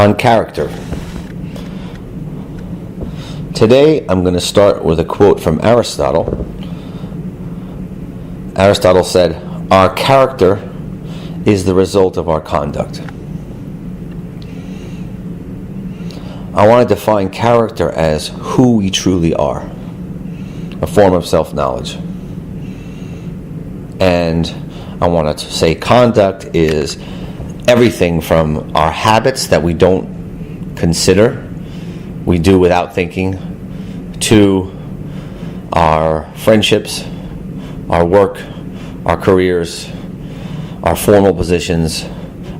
on character. Today I'm going to start with a quote from Aristotle. Aristotle said, "Our character is the result of our conduct." I want to define character as who we truly are, a form of self-knowledge. And I want to say conduct is everything from our habits that we don't consider, we do without thinking, to our friendships, our work, our careers, our formal positions,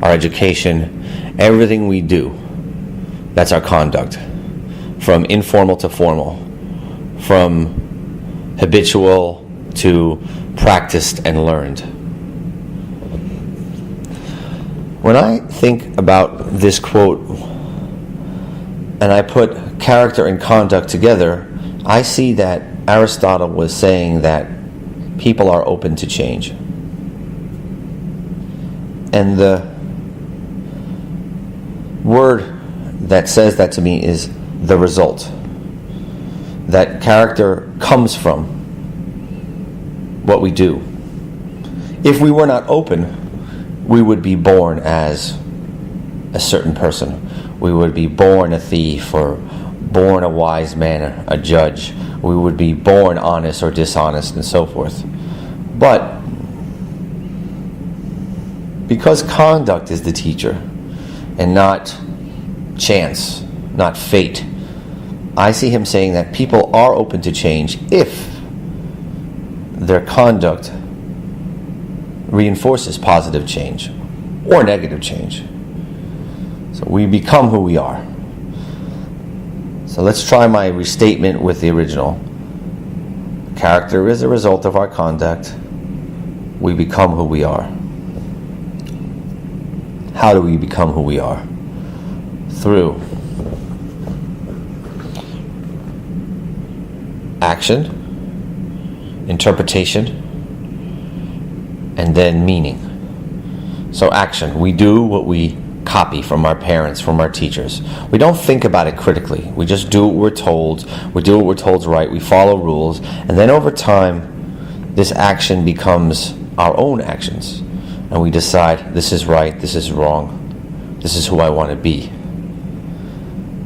our education, everything we do. That's our conduct. From informal to formal, from habitual to practiced and learned. When I think about this quote and I put character and conduct together, I see that Aristotle was saying that people are open to change. And the word that says that to me is the result. That character comes from what we do. If we were not open, we would be born as a certain person. We would be born a thief, or born a wise man, a judge. We would be born honest or dishonest, and so forth. But because conduct is the teacher and not chance, not fate, I see him saying that people are open to change if their conduct reinforces positive change or negative change. So we become who we are. So let's try my restatement with the original. Character is a result of our conduct. We become who we are. How do we become who we are? Through action, interpretation, and then meaning. So action, we do what we copy from our parents, from our teachers. We don't think about it critically. We just do what we're told. We do what we're told is right. We follow rules. And then over time, this action becomes our own actions. And we decide, this is right, this is wrong, this is who I want to be.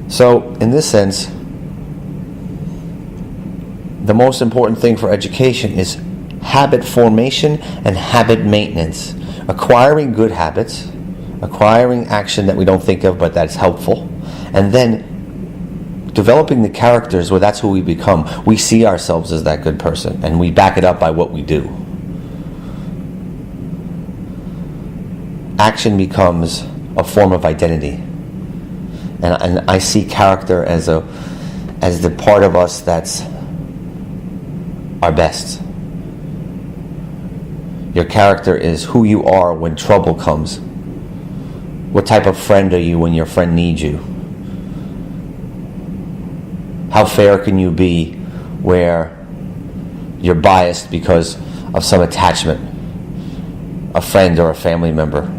So, in this sense, the most important thing for education is habit formation and habit maintenance. Acquiring good habits, acquiring action that we don't think of but that's helpful, and then developing the characters where that's who we become. We see ourselves as that good person, and we back it up by what we do. Action becomes a form of identity. And I see character as the part of us that's our best. Your character is who you are when trouble comes. What type of friend are you when your friend needs you? How fair can you be where you're biased because of some attachment, a friend or a family member?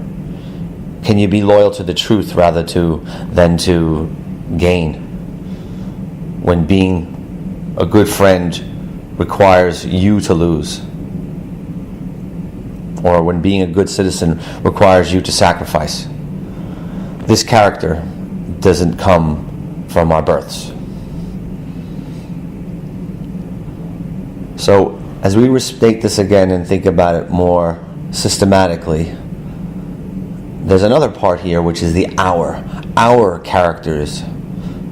Can you be loyal to the truth rather than to gain? When being a good friend requires you to lose, or when being a good citizen requires you to sacrifice. This character doesn't come from our births. So, as we restate this again and think about it more systematically, there's another part here which is the our characters.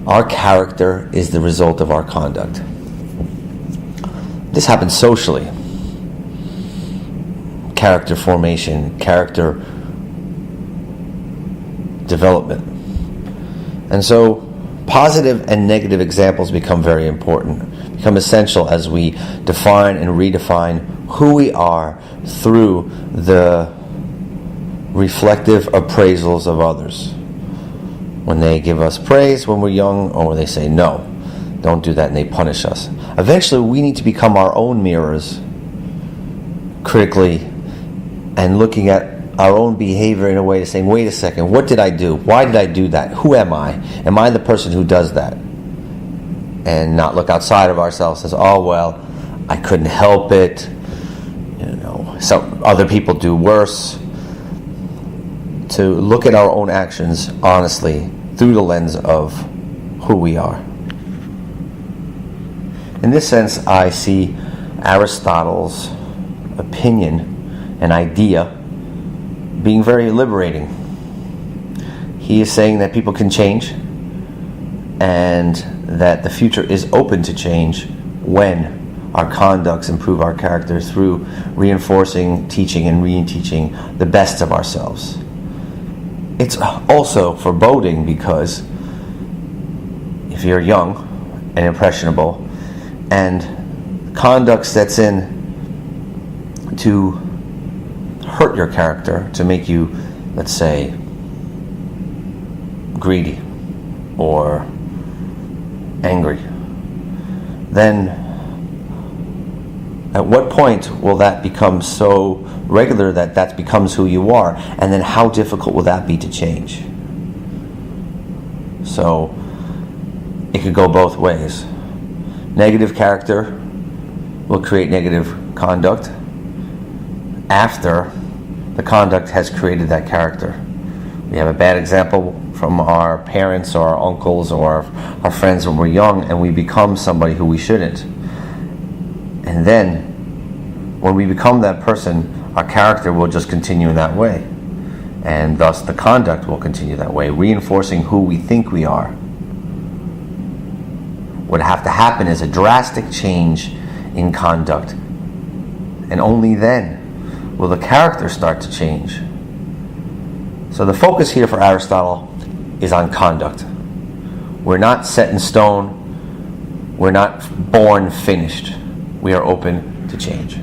Our character is the result of our conduct. This happens socially. Character formation, character development. And so positive and negative examples become very important, become essential as we define and redefine who we are through the reflective appraisals of others. When they give us praise when we're young, or when they say no, don't do that, and they punish us. Eventually we need to become our own mirrors critically and looking at our own behavior in a way to saying, wait a second, what did I do? Why did I do that? Who am I? Am I the person who does that? And not look outside of ourselves and say, oh, well, I couldn't help it. Some other people do worse. To look at our own actions honestly through the lens of who we are. In this sense, I see Aristotle's opinion and idea being very liberating. He is saying that people can change and that the future is open to change when our conducts improve our character through reinforcing, teaching, and re-teaching the best of ourselves. It's also foreboding because if you're young and impressionable and conduct sets in to hurt your character, to make you, let's say, greedy or angry, then at what point will that become so regular that becomes who you are? And then how difficult will that be to change? So it could go both ways. Negative character will create negative conduct after the conduct has created that character. We have a bad example from our parents or our uncles or our friends when we're young, and we become somebody who we shouldn't. And then, when we become that person, our character will just continue in that way. And thus the conduct will continue that way, reinforcing who we think we are. What have to happen is a drastic change in conduct. And only then will the character start to change. So the focus here for Aristotle is on conduct. We're not set in stone. We're not born finished. We are open to change.